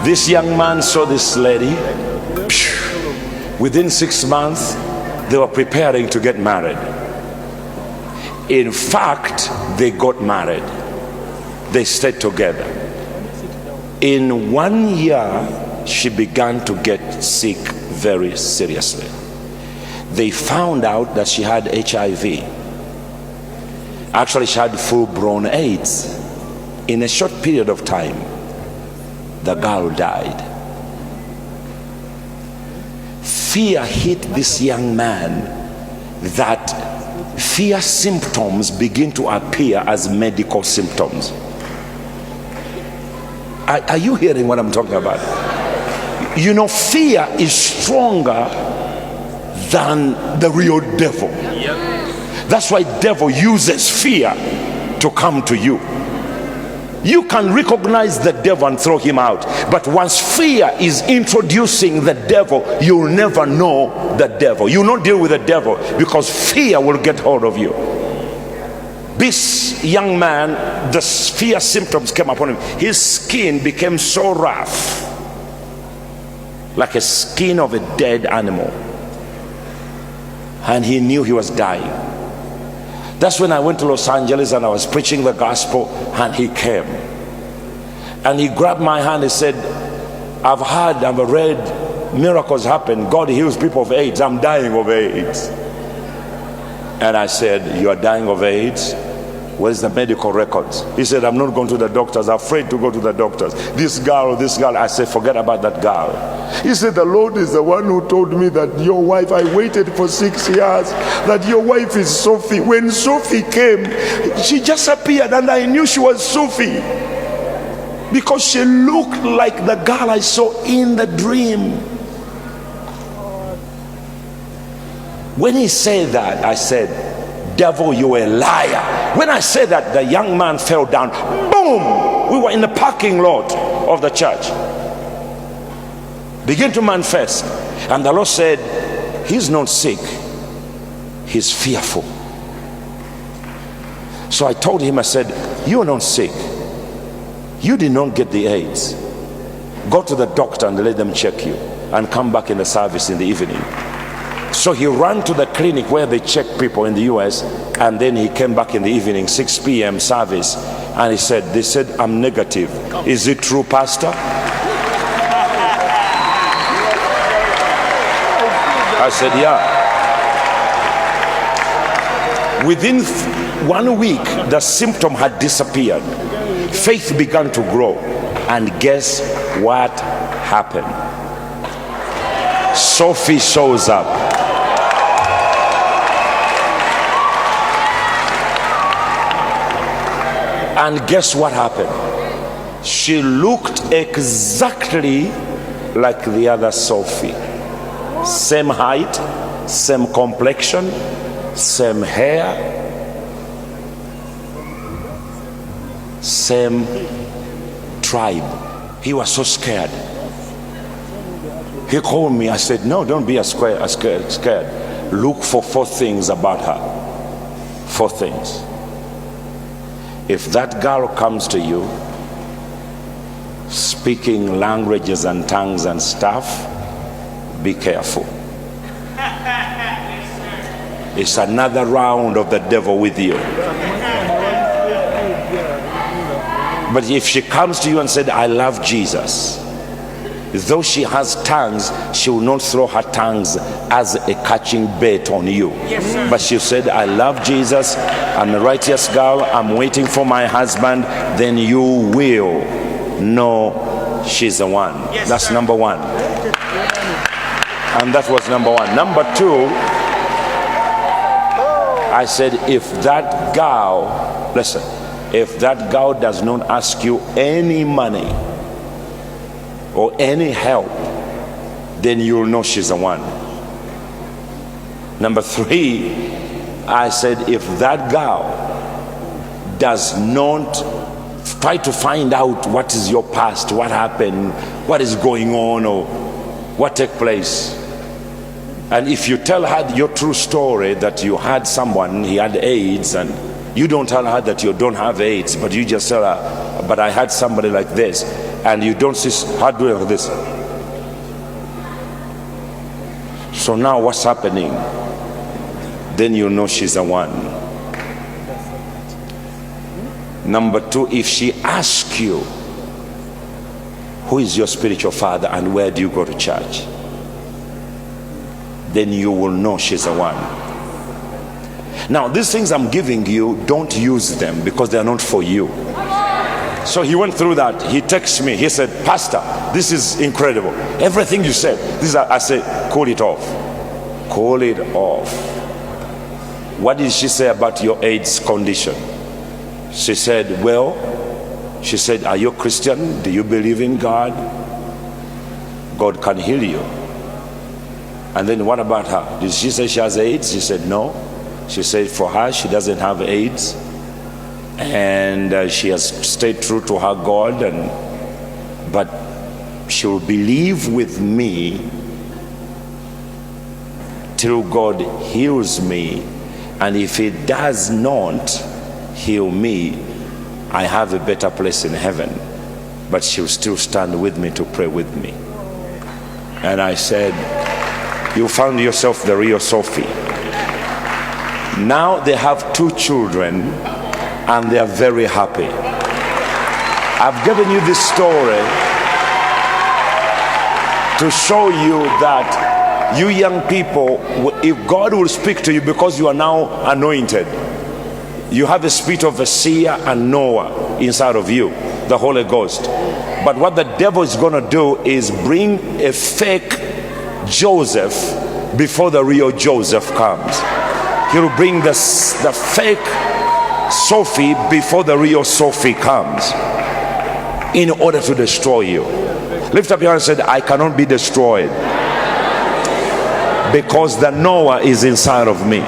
This young man saw this lady. Within 6 months, they were preparing to get married. In fact, they got married. They stayed together. In 1 year, she began to get sick very seriously. They found out that she had HIV. Actually, she had full-blown AIDS. In a short period of time, the girl died. Fear hit this young man that fear symptoms begin to appear as medical symptoms. Are you hearing what I'm talking about? You know, fear is stronger than the real devil. That's why devil uses fear to come to you. You can recognize the devil and throw him out, but once fear is introducing the devil, you'll never know the devil. You'll not deal with the devil because fear will get hold of you. This young man, the fear symptoms came upon him. His skin became so rough, like a skin of a dead animal, and he knew he was dying. That's when I went to Los Angeles and I was preaching the gospel, and he came and he grabbed my hand and said, I've read miracles happen. God heals people of AIDS. I'm dying of AIDS. And I said, you are dying of AIDS? Where's the medical records? He said, I'm not going to the doctors. I'm afraid to go to the doctors. This girl. I said, forget about that girl. He said, the Lord is the one who told me that your wife, I waited for 6 years, that your wife is Sophie. When Sophie came, she just appeared and I knew she was Sophie because she looked like the girl I saw in the dream. When he said that, I said, devil, you're a liar. When I said that, the young man fell down. Boom! We were in the parking lot of the church. Begin to manifest. And the Lord said, he's not sick, he's fearful. So I told him, I said, you're not sick, you did not get the AIDS. Go to the doctor and let them check you and come back in the service in the evening. So he ran to the clinic where they check people in the US, and then he came back in the evening, 6 p.m. service, and they said, I'm negative. Is it true, Pastor? I said, yeah. Within 1 week, the symptom had disappeared. Faith began to grow. And guess what happened? Sophie shows up. And guess what happened? She looked exactly like the other Sophie. Same height, same complexion, same hair, same tribe. He was so scared. He called me. I said, no, don't be scared. Look for 4 things about her. 4 things. If that girl comes to you speaking languages and tongues and stuff, be careful. It's another round of the devil with you. But if she comes to you and said, I love Jesus, though she has tongues, she will not throw her tongues as a catching bait on you. Yes, but she said, I love Jesus, I'm a righteous girl, I'm waiting for my husband, then you will know she's the one. Yes, that's sir. Number 1. And that was number 1. Number 2, I said, if that girl, listen, if that girl does not ask you any money or any help, then you'll know she's the one. Number 3, I said, if that girl does not try to find out what is your past, what happened, what is going on, or what took place, and if you tell her your true story, that you had someone, he had AIDS, and you don't tell her that you don't have AIDS, but you just tell her, but I had somebody like this, and you don't see her doing like this. So now what's happening? Then you know she's the one. Number two, if she asks you, who is your spiritual father and where do you go to church? Then you will know she's the one. Now, these things I'm giving you, don't use them because they're not for you. So he went through that. He texted me. He said, Pastor, this is incredible. Everything you said. I said, call it off. Call it off. What did she say about your AIDS condition? She said, well, she said, are you a Christian? Do you believe in God? God can heal you. And then what about her? Did she say she has AIDS? She said, no. She said for her, she doesn't have AIDS. And she has stayed true to her God. But she will believe with me till God heals me. And if he does not heal me, I have a better place in heaven. But she'll still stand with me to pray with me. And I said, you found yourself the real Sophie. Now they have 2 children and they are very happy. I've given you this story to show you that you young people, if God will speak to you because you are now anointed, you have the spirit of a seer and knower inside of you, the Holy Ghost. But what the devil is going to do is bring a fake Joseph before the real Joseph comes. He will bring the fake Sophie before the real Sophie comes, in order to destroy you. Lift up your hand and say, I cannot be destroyed because the knower is inside of me.